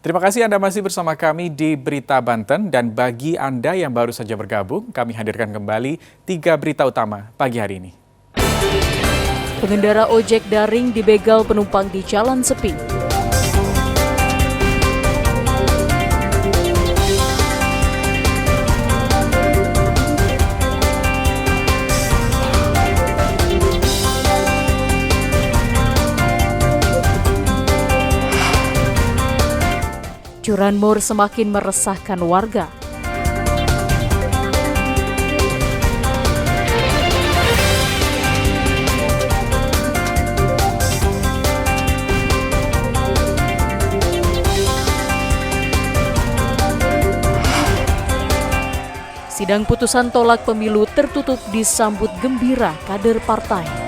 Terima kasih Anda masih bersama kami di Berita Banten, dan bagi Anda yang baru saja bergabung, kami hadirkan kembali 3 berita utama pagi hari ini. Pengendara ojek daring dibegal penumpang di jalan sepi. Curanmor semakin meresahkan warga. Sidang putusan tolak pemilu tertutup disambut gembira kader partai.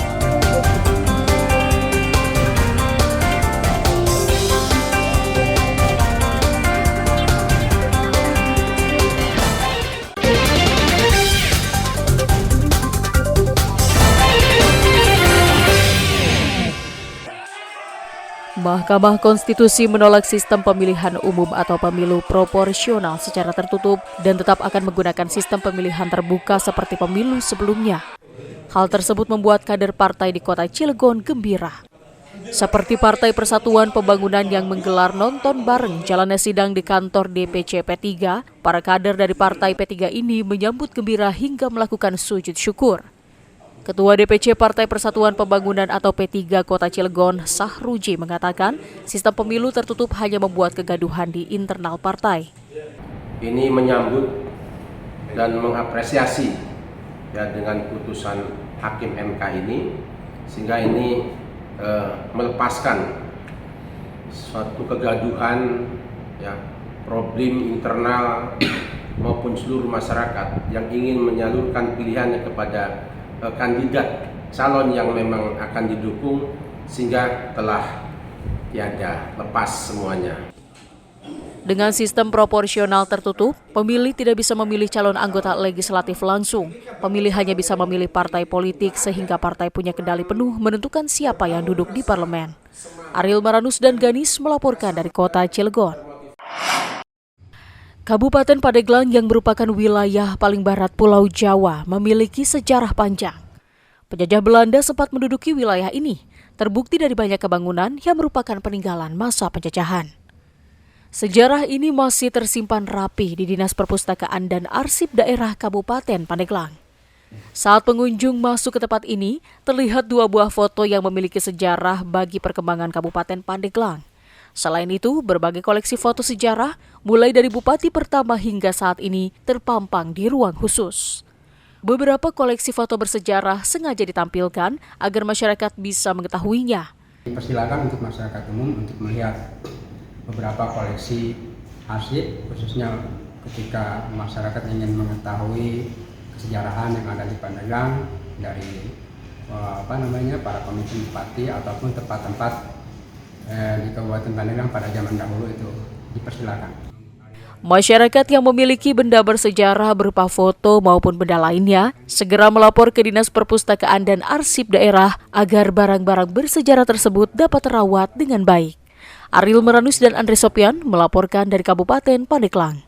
Mahkamah Konstitusi menolak sistem pemilihan umum atau pemilu proporsional secara tertutup dan tetap akan menggunakan sistem pemilihan terbuka seperti pemilu sebelumnya. Hal tersebut membuat kader partai di kota Cilegon gembira. Seperti Partai Persatuan Pembangunan yang menggelar nonton bareng jalannya sidang di kantor DPC P3, para kader dari partai P3 ini menyambut gembira hingga melakukan sujud syukur. Ketua DPC Partai Persatuan Pembangunan atau P3 Kota Cilegon, Sahruji, mengatakan sistem pemilu tertutup hanya membuat kegaduhan di internal partai. Ini menyambut dan mengapresiasi ya dengan putusan Hakim MK ini, sehingga ini melepaskan suatu kegaduhan ya, problem internal maupun seluruh masyarakat yang ingin menyalurkan pilihannya kepada kandidat calon yang memang akan didukung, sehingga telah tiada, lepas semuanya. Dengan sistem proporsional tertutup, pemilih tidak bisa memilih calon anggota legislatif langsung. Pemilih hanya bisa memilih partai politik sehingga partai punya kendali penuh menentukan siapa yang duduk di parlemen. Ariel Maranus dan Ganis melaporkan dari kota Cilegon. Kabupaten Pandeglang yang merupakan wilayah paling barat Pulau Jawa memiliki sejarah panjang. Penjajah Belanda sempat menduduki wilayah ini, terbukti dari banyak kebangunan yang merupakan peninggalan masa penjajahan. Sejarah ini masih tersimpan rapi di Dinas Perpustakaan dan Arsip Daerah Kabupaten Pandeglang. Saat pengunjung masuk ke tempat ini, terlihat 2 buah foto yang memiliki sejarah bagi perkembangan Kabupaten Pandeglang. Selain itu, berbagai koleksi foto sejarah, mulai dari bupati pertama hingga saat ini, terpampang di ruang khusus. Beberapa koleksi foto bersejarah sengaja ditampilkan agar masyarakat bisa mengetahuinya. Dipersilakan untuk masyarakat umum untuk melihat beberapa koleksi arsip, khususnya ketika masyarakat ingin mengetahui kesejarahan yang ada di Pandeglang dari para pemimpin bupati ataupun tempat-tempat di Kabupaten Pandeglang pada zaman dahulu, itu dipersilakan. Masyarakat yang memiliki benda bersejarah berupa foto maupun benda lainnya segera melapor ke Dinas Perpustakaan dan Arsip Daerah agar barang-barang bersejarah tersebut dapat terawat dengan baik. Ariel Maranus dan Andre Sopian melaporkan dari Kabupaten Pandeglang.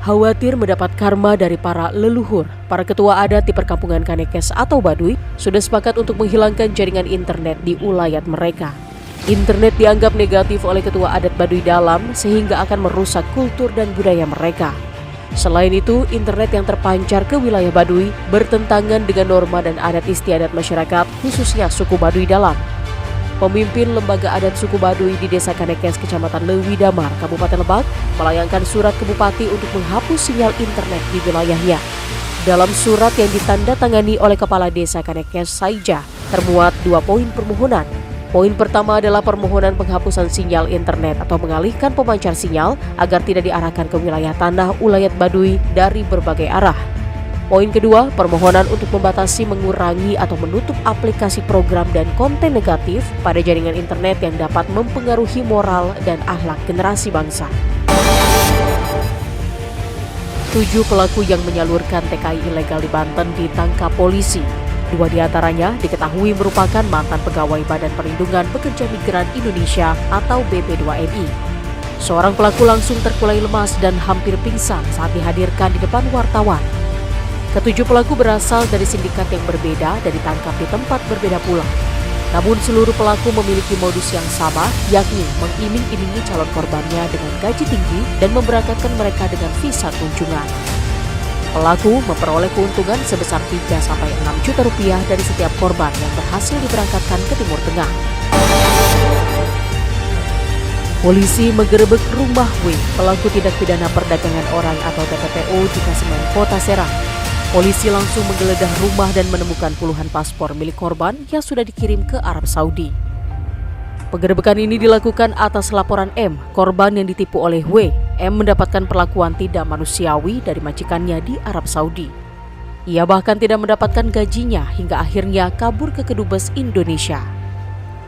Khawatir mendapat karma dari para leluhur, para ketua adat di perkampungan Kanekes atau Baduy sudah sepakat untuk menghilangkan jaringan internet di ulayat mereka. Internet dianggap negatif oleh ketua adat Baduy Dalam sehingga akan merusak kultur dan budaya mereka. Selain itu, internet yang terpancar ke wilayah Baduy bertentangan dengan norma dan adat istiadat masyarakat, khususnya suku Baduy Dalam. Pemimpin lembaga adat suku Baduy di Desa Kanekes, Kecamatan Lewi Damar, Kabupaten Lebak, melayangkan surat ke Bupati untuk menghapus sinyal internet di wilayahnya. Dalam surat yang ditandatangani oleh Kepala Desa Kanekes, Saija, termuat 2 poin permohonan. Poin pertama adalah permohonan penghapusan sinyal internet atau mengalihkan pemancar sinyal agar tidak diarahkan ke wilayah tanah ulayat Baduy dari berbagai arah. Poin kedua, permohonan untuk membatasi, mengurangi, atau menutup aplikasi program dan konten negatif pada jaringan internet yang dapat mempengaruhi moral dan akhlak generasi bangsa. 7 pelaku yang menyalurkan TKI ilegal di Banten ditangkap polisi. 2 diantaranya diketahui merupakan mantan pegawai Badan Perlindungan Pekerja Migran Indonesia atau BP2MI. Seorang pelaku langsung terkulai lemas dan hampir pingsan saat dihadirkan di depan wartawan. Ketujuh pelaku berasal dari sindikat yang berbeda dan ditangkap di tempat berbeda pula. Namun seluruh pelaku memiliki modus yang sama, yakni mengiming-imingi calon korbannya dengan gaji tinggi dan memberangkatkan mereka dengan visa kunjungan. Pelaku memperoleh keuntungan sebesar 3-6 juta rupiah dari setiap korban yang berhasil diberangkatkan ke Timur Tengah. Polisi menggerebek rumah W, pelaku tindak pidana perdagangan orang atau TPPO di Kasemen, Kota Serang. Polisi langsung menggeledah rumah dan menemukan puluhan paspor milik korban yang sudah dikirim ke Arab Saudi. Penggerebekan ini dilakukan atas laporan M, korban yang ditipu oleh W. M mendapatkan perlakuan tidak manusiawi dari majikannya di Arab Saudi. Ia bahkan tidak mendapatkan gajinya hingga akhirnya kabur ke Kedubes Indonesia.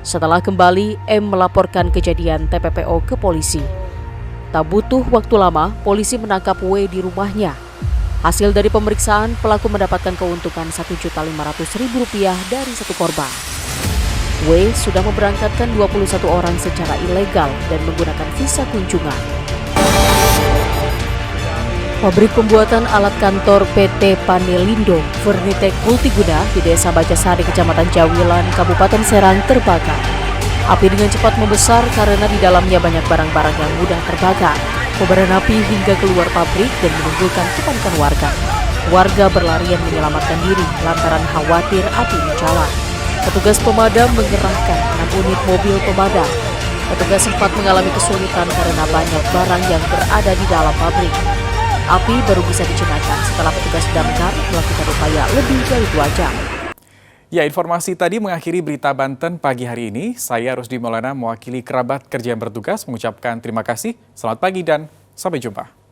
Setelah kembali, M melaporkan kejadian TPPO ke polisi. Tak butuh waktu lama, polisi menangkap W di rumahnya. Hasil dari pemeriksaan, pelaku mendapatkan keuntungan Rp1.500.000 dari satu korban. W sudah memberangkatkan 21 orang secara ilegal dan menggunakan visa kunjungan. Pabrik pembuatan alat kantor PT Panelindo Furnitek Multiguna di Desa Bajasari, Kecamatan Jawilan, Kabupaten Serang terbakar. Api dengan cepat membesar karena di dalamnya banyak barang-barang yang mudah terbakar. Kobaran api hingga keluar pabrik dan menimbulkan kepanikan warga. Warga berlarian menyelamatkan diri lantaran khawatir api menjalar. Petugas pemadam mengerahkan 6 unit mobil pemadam. Petugas sempat mengalami kesulitan karena banyak barang yang berada di dalam pabrik. Api baru bisa dijinakan setelah petugas damkar melakukan upaya lebih dari 2 jam. Ya, informasi tadi mengakhiri berita Banten pagi hari ini. Saya Rusdi Maulana mewakili kerabat kerja yang bertugas mengucapkan terima kasih. Selamat pagi dan sampai jumpa.